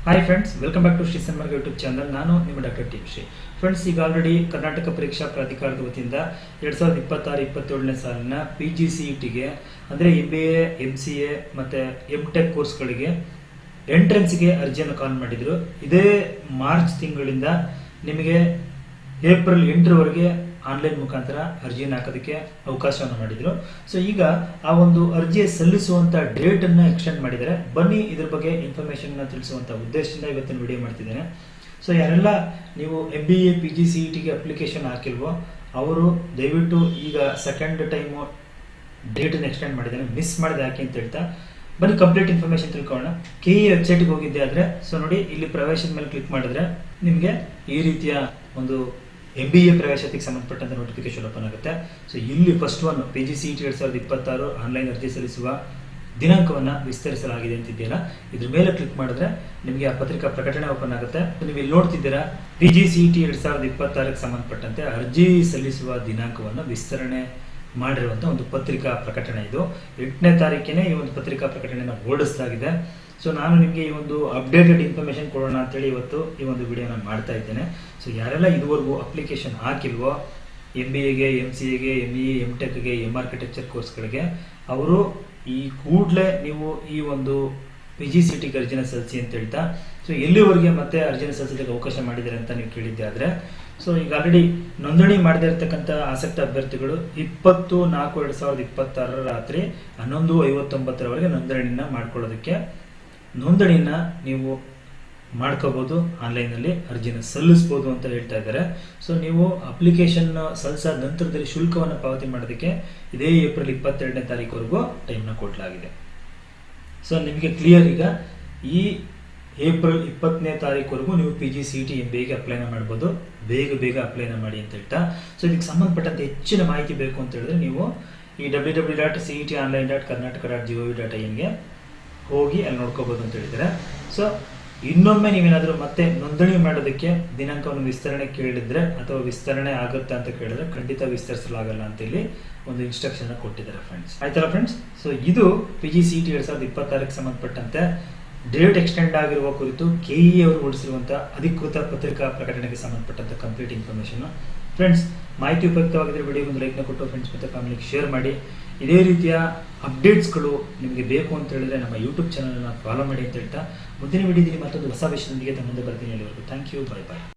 Hi friends, welcome back to Shri Sanmarga YouTube channel. ನಾನು ನಿಮ್ಮ doctor T Shri. Friends, ಈಗ already Karnataka ಪರೀಕ್ಷಾ ಪ್ರಾಧಿಕಾರದ ವತಿಯಿಂದ 2026-27ನೇ ಸಾಲಿನ PGCETಗೆ ಅಂದರೆ MBA, MCA ಮತ್ತು MTech ಕೋರ್ಸ್ಗಳಿಗೆ ಎಂಟ್ರೆನ್ಸ್ಗೆ ಅರ್ಜಿಯನ್ನು ಕಾಲ್ ಮಾಡಿದರು. ಇದೇ ಮಾರ್ಚ್ ತಿಂಗಳಿಂದ ನಿಮಗೆ ಏಪ್ರಿಲ್ 8ರವರೆಗೆ ಆನ್ಲೈನ್ ಮುಖಾಂತರ ಅರ್ಜಿಯನ್ನು ಹಾಕೋದಕ್ಕೆ ಅವಕಾಶವನ್ನು ಮಾಡಿದರು. ಸೊ ಈಗ ಆ ಒಂದು ಅರ್ಜಿ ಸಲ್ಲಿಸುವಂಥ ಡೇಟನ್ನು ಎಕ್ಸ್ಟೆಂಡ್ ಮಾಡಿದ್ದಾರೆ. ಬನ್ನಿ ಇದ್ರ ಬಗ್ಗೆ ಇನ್ಫಾರ್ಮೇಷನ್ನ ತಿಳಿಸುವಂಥ ಉದ್ದೇಶದಿಂದ ಇವತ್ತಿನ ವಿಡಿಯೋ ಮಾಡ್ತಿದ್ದೇನೆ. ಸೊ ಯಾರೆಲ್ಲ ನೀವು MBA PGCETಗೆ ಅಪ್ಲಿಕೇಶನ್ ಹಾಕಿಲ್ವೋ ಅವರು ದಯವಿಟ್ಟು ಈಗ ಸೆಕೆಂಡ್ ಟೈಮು ಡೇಟನ್ನು ಎಕ್ಸ್ಟೆಂಡ್ ಮಾಡಿದ್ದೇನೆ, ಮಿಸ್ ಮಾಡಿದೆ ಯಾಕೆ ಅಂತ ಹೇಳ್ತಾ ಬನ್ನಿ ಕಂಪ್ಲೀಟ್ ಇನ್ಫಾರ್ಮೇಷನ್ ತಿಳ್ಕೊಳ್ಳೋಣ. KE ವೆಬ್ಸೈಟ್ಗೆ ಹೋಗಿದ್ದೆ ಆದರೆ ಸೊ ನೋಡಿ, ಇಲ್ಲಿ ಪ್ರವೇಶದ ಮೇಲೆ ಕ್ಲಿಕ್ ಮಾಡಿದ್ರೆ ನಿಮಗೆ ಈ ರೀತಿಯ ಒಂದು MBA ಪ್ರವೇಶಾತಿಗೆ ಸಂಬಂಧಪಟ್ಟಂತ ನೋಟಿಫಿಕೇಶನ್ ಓಪನ್ ಆಗುತ್ತೆ. ಸೊ ಇಲ್ಲಿ ಫಸ್ಟ್ ಒನ್ PGCET 2026 ಆನ್ಲೈನ್ ಅರ್ಜಿ ಸಲ್ಲಿಸುವ ದಿನಾಂಕವನ್ನು ವಿಸ್ತರಿಸಲಾಗಿದೆ ಅಂತಿದೆಯಲ್ಲ, ಇದ್ರ ಮೇಲೆ ಕ್ಲಿಕ್ ಮಾಡಿದ್ರೆ ನಿಮಗೆ ಆ ಪತ್ರಿಕಾ ಪ್ರಕಟಣೆ ಓಪನ್ ಆಗುತ್ತೆ. ನೀವು ಇಲ್ಲಿ ನೋಡ್ತಿದ್ದೀರಾ, PGCET 2026ಕ್ಕೆ ಸಂಬಂಧಪಟ್ಟಂತೆ ಅರ್ಜಿ ಸಲ್ಲಿಸುವ ದಿನಾಂಕವನ್ನು ವಿಸ್ತರಣೆ ಮಾಡಿರುವಂಥ ಒಂದು ಪತ್ರಿಕಾ ಪ್ರಕಟಣೆ. ಇದು 8ನೇ ತಾರೀಕಿನೇ ಈ ಒಂದು ಪತ್ರಿಕಾ ಪ್ರಕಟಣೆಯನ್ನು ಹೊರಡಿಸಲಾಗಿದೆ. ಸೊ ನಾನು ನಿಮಗೆ ಈ ಒಂದು ಅಪ್ಡೇಟೆಡ್ ಇನ್ಫಾರ್ಮೇಷನ್ ಕೊಡೋಣ ಅಂತೇಳಿ ಇವತ್ತು ಈ ಒಂದು ವಿಡಿಯೋನ ಮಾಡ್ತಾ ಇದ್ದೇನೆ. ಸೊ ಯಾರೆಲ್ಲ ಇದುವರೆಗೂ ಅಪ್ಲಿಕೇಶನ್ ಹಾಕಿಲ್ವೋ MBAಗೆ, MCAಗೆ, ME, MTechಗೆ, ಆರ್ಕಿಟೆಕ್ಚರ್ ಕೋರ್ಸ್ಗಳಿಗೆ ಅವರು ಈ ಕೂಡಲೇ ನೀವು ಈ ಒಂದು PGCETಗೆ ಅರ್ಜಿನ ಸಲ್ಲಿಸಿ ಅಂತ ಹೇಳ್ತಾ, ಸೊ ಎಲ್ಲಿವರೆಗೆ ಮತ್ತೆ ಅರ್ಜಿನ ಸಲ್ಲಿಸೋದಕ್ಕೆ ಅವಕಾಶ ಮಾಡಿದ್ದಾರೆ ಅಂತ ನೀವು ಕೇಳಿದ್ದೆ ಆದರೆ, ಸೊ ಈಗ ಆಲ್ರೆಡಿ ನೋಂದಣಿ ಮಾಡದೇ ಇರತಕ್ಕಂಥ ಆಸಕ್ತ ಅಭ್ಯರ್ಥಿಗಳು 20/4/2026 ರಾತ್ರಿ 11:59ರವರೆಗೆ ನೋಂದಣಿನ ಮಾಡ್ಕೊಳ್ಳೋದಕ್ಕೆ ನೋಂದಣಿನ ನೀವು ಮಾಡ್ಕೋಬಹುದು, ಆನ್ಲೈನಲ್ಲಿ ಅರ್ಜಿನ ಸಲ್ಲಿಸ್ಬೋದು ಅಂತ ಹೇಳ್ತಾ ಇದ್ದಾರೆ. ಸೊ ನೀವು ಅಪ್ಲಿಕೇಶನ್ ಸಲ್ಲಿಸಾದ ನಂತರದಲ್ಲಿ ಶುಲ್ಕವನ್ನು ಪಾವತಿ ಮಾಡೋದಕ್ಕೆ ಇದೇ ಏಪ್ರಿಲ್ 22ನೇ ತಾರೀಕುವರೆಗೂ ಟೈಮ್ನ ಕೊಡಲಾಗಿದೆ. ಸೊ ನಿಮಗೆ ಕ್ಲಿಯರ್, ಈಗ ಈ ಏಪ್ರಿಲ್ 20ನೇ ತಾರೀಕುವರೆಗೂ ನೀವು PGCET MBAಗೆ ಅಪ್ಲೈನ ಮಾಡ್ಬೋದು. ಬೇಗ ಅಪ್ಲೈನ ಮಾಡಿ ಅಂತ ಹೇಳ್ತಾ, ಸೊ ಇದಕ್ಕೆ ಸಂಬಂಧಪಟ್ಟಂತೆ ಹೆಚ್ಚಿನ ಮಾಹಿತಿ ಬೇಕು ಅಂತ ಹೇಳಿದ್ರೆ ನೀವು ಈ www.cetonline.karnataka.gov.in ಹೋಗಿ ಅಲ್ಲಿ ನೋಡ್ಕೋಬಹುದು ಅಂತ ಹೇಳಿದ್ದಾರೆ. ಸೊ ಇನ್ನೊಮ್ಮೆ ನೀವೇನಾದರೂ ಮತ್ತೆ ನೋಂದಣಿ ಮಾಡೋದಕ್ಕೆ ದಿನಾಂಕವನ್ನು ವಿಸ್ತರಣೆ ಕೇಳಿದ್ರೆ ಅಥವಾ ವಿಸ್ತರಣೆ ಆಗುತ್ತಾ ಅಂತ ಕೇಳಿದ್ರೆ ಖಂಡಿತ ವಿಸ್ತರಿಸಲಾಗಲ್ಲ ಅಂತ ಇಲ್ಲಿ ಒಂದು ಇನ್ಸ್ಟ್ರಕ್ಷನ್ ಕೊಟ್ಟಿದ್ದಾರೆ ಫ್ರೆಂಡ್ಸ್. ಆಯ್ತಲ್ಲ ಫ್ರೆಂಡ್ಸ್? ಸೊ ಇದು PGCET 2026ಕ್ಕೆ ಸಂಬಂಧಪಟ್ಟಂತೆ ಡೇಟ್ ಎಕ್ಸ್ಟೆಂಡ್ ಆಗಿರುವ ಕುರಿತು KE ಅವರು ಹೊರಡಿಸಿರುವಂತಹ ಅಧಿಕೃತ ಪತ್ರಿಕಾ ಪ್ರಕಟಣೆಗೆ ಸಂಬಂಧಪಟ್ಟಂತ ಕಂಪ್ಲೀಟ್ ಇನ್ಫಾರ್ಮೇಷನ್. ಫ್ರೆಂಡ್ಸ್, ಮಾಹಿತಿ ಉಪಯುಕ್ತವಾಗಿದ್ದರೆ ವಿಡಿಯೋ ಒಂದು ಲೈಕ್ನ ಕೊಟ್ಟು ಫ್ರೆಂಡ್ಸ್ ಮತ್ತು ಫ್ಯಾಮಿಲಿಗೆ ಶೇರ್ ಮಾಡಿ. ಇದೇ ರೀತಿಯ ಅಪ್ಡೇಟ್ಸ್ಗಳು ನಿಮಗೆ ಬೇಕು ಅಂತ ಹೇಳಿದ್ರೆ ನಮ್ಮ ಯೂಟ್ಯೂಬ್ ಚಾನಲ್ನ ಫಾಲೋ ಮಾಡಿ ಅಂತ ಹೇಳ್ತಾ ಮುಂದಿನ ವಿಡಿಯೋದಲ್ಲಿ ಮತ್ತೊಂದು ಹೊಸ ವಿಷಯದೊಂದಿಗೆ ತಮ್ಮ ಮುಂದೆ ಬರ್ತೀನಿ. ಅಲ್ಲಿವರೆಗೂ ಥ್ಯಾಂಕ್ ಯು, ಬಾಯ್.